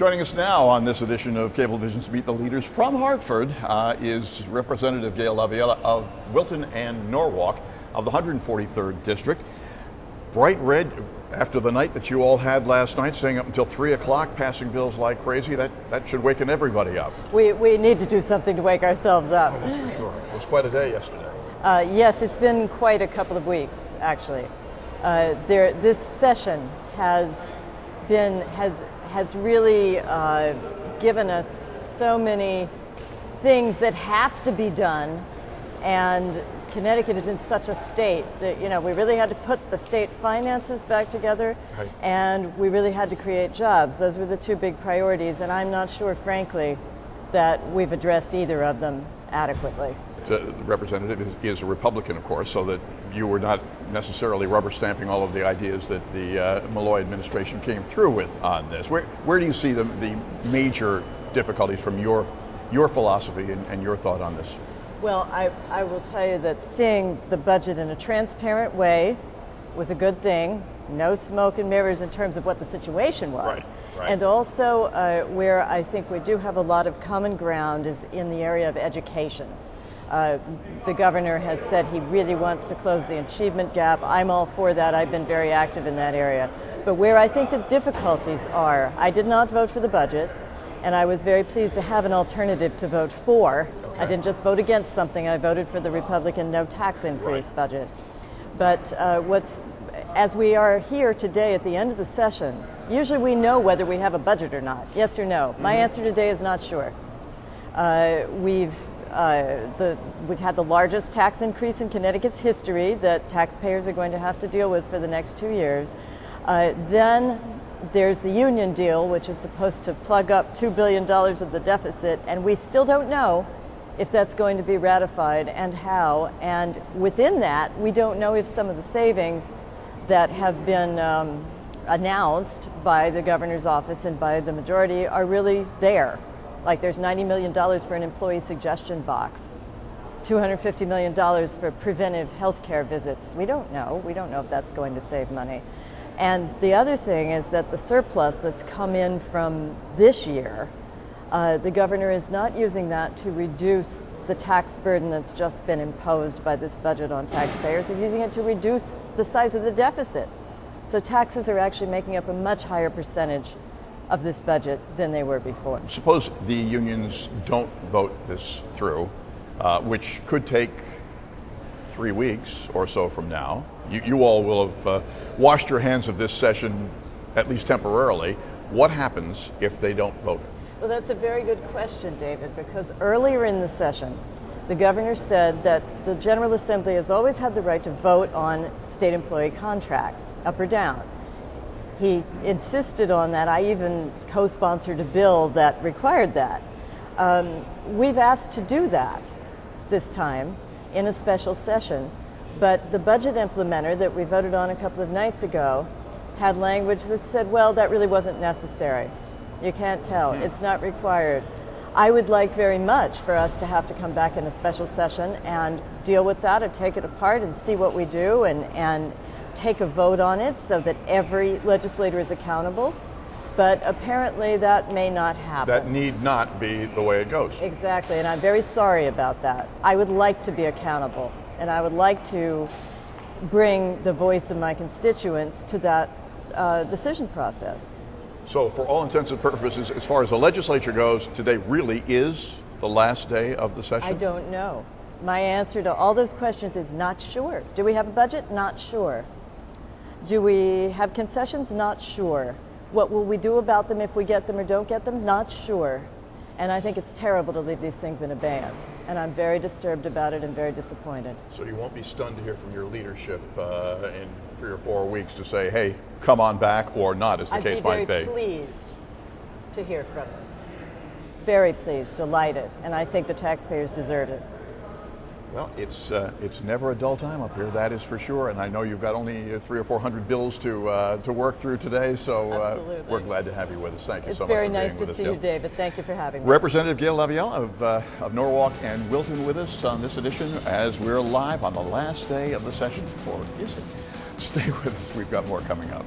Joining us now on this edition of Cablevision's Meet the Leaders from Hartford is Representative Gail Lavielle of Wilton and Norwalk of the 143rd District. Bright red after the night that you all had last night, staying up until 3 o'clock, passing bills like crazy. That should waken everybody up. We need to do something to wake ourselves up. Oh, that's for sure. It was quite a day yesterday. Yes, it's been quite a couple of weeks, actually. This session has really given us so many things that have to be done, and Connecticut is in such a state that, we really had to put the state finances back together, right, and we really had to create jobs. Those were the two big priorities, and I'm not sure, frankly, that we've addressed either of them adequately. The representative is a Republican, of course, so that you were not necessarily rubber stamping all of the ideas that the Malloy administration came through with on this. Where do you see the major difficulties from your philosophy and your thought on this? Well, I will tell you that seeing the budget in a transparent way was a good thing. No smoke and mirrors in terms of what the situation was. Right. And also where I think we do have a lot of common ground is in the area of education. The governor has said he really wants to close the achievement gap. I'm all for that. I've been very active in that area. But where I think the difficulties are, I did not vote for the budget, and I was very pleased to have an alternative to vote for. Okay. I didn't just vote against something. I voted for the Republican no tax increase budget. But as we are here today at the end of the session, usually we know whether we have a budget or not, yes or no. My answer today is not sure. We've had the largest tax increase in Connecticut's history that taxpayers are going to have to deal with for the next 2 years. Then there's the union deal, which is supposed to plug up $2 billion of the deficit, and we still don't know if that's going to be ratified and how. And within that, we don't know if some of the savings that have been announced by the governor's office and by the majority are really there. Like there's $90 million for an employee suggestion box, $250 million for preventive health care visits. We don't know. We don't know if that's going to save money. And the other thing is that the surplus that's come in from this year, the governor is not using that to reduce the tax burden that's just been imposed by this budget on taxpayers. He's using it to reduce the size of the deficit. So taxes are actually making up a much higher percentage of this budget than they were before. Suppose the unions don't vote this through, which could take 3 weeks or so from now. You all will have washed your hands of this session, at least temporarily. What happens if they don't vote? Well, that's a very good question, David, because earlier in the session, the governor said that the General Assembly has always had the right to vote on state employee contracts, up or down. He insisted on that. I even co-sponsored a bill that required that. We've asked to do that this time in a special session, but the budget implementer that we voted on a couple of nights ago had language that said, well, that really wasn't necessary. You can't tell. It's not required. I would like very much for us to have to come back in a special session and deal with that or take it apart and see what we do and take a vote on it so that every legislator is accountable, but apparently that may not happen. That need not be the way it goes. Exactly, and I'm very sorry about that. I would like to be accountable, and I would like to bring the voice of my constituents to that decision process. So for all intents and purposes, as far as the legislature goes, today really is the last day of the session? I don't know. My answer to all those questions is not sure. Do we have a budget? Not sure. Do we have concessions? Not sure. What will we do about them if we get them or don't get them? Not sure. And I think it's terrible to leave these things in abeyance. And I'm very disturbed about it and very disappointed. So you won't be stunned to hear from your leadership in 3 or 4 weeks to say, hey, come on back, or not, as the case might be. I'd be very pleased to hear from them. Very pleased, delighted. And I think the taxpayers deserve it. Well, it's never a dull time up here, that is for sure. And I know you've got only 300 or 400 bills to work through today, so we're glad to have you with us. Thank you so much. It's very nice to see you, David. Thank you for having me. Representative Gail Lavielle of Norwalk and Wilton with us on this edition as we're live on the last day of the session. Or is it? Stay with us. We've got more coming up.